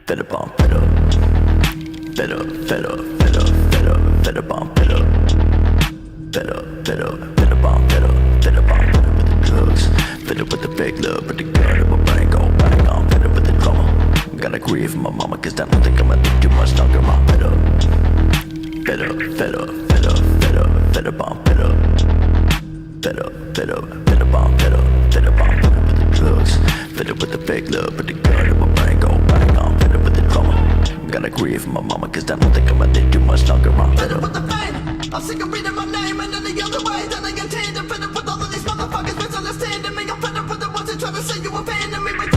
Fed up on fed up. Fed up, fed up, fed up, fed up, fed up on fed up. Fed up, fed up, fed up on fed up. Fed up on fed up with the drugs. Fed up with the fake love, but the gun in my brain go bang on. Fed up with the drama. Gotta grieve for my mama, cause I don't think I'ma live too much longer. I'm fed up. Fed up, fed up, fed up, fed up, fed up on fed up. Fed up, fed up, fed up on fed up. Fed up on fed up with the drugs. Fed up with the fake love, but the gun in my brain go bang on. Fed up with the drama. Gotta grieve for my mama, cause I don't think I'ma live too much longer. I'm fed up with the pain. I'm sick of reading my name and any other way that I get tamed. I'm fed up with all of these motherfuckers misunderstanding me. I'm fed up with the ones that try to say you abandon me.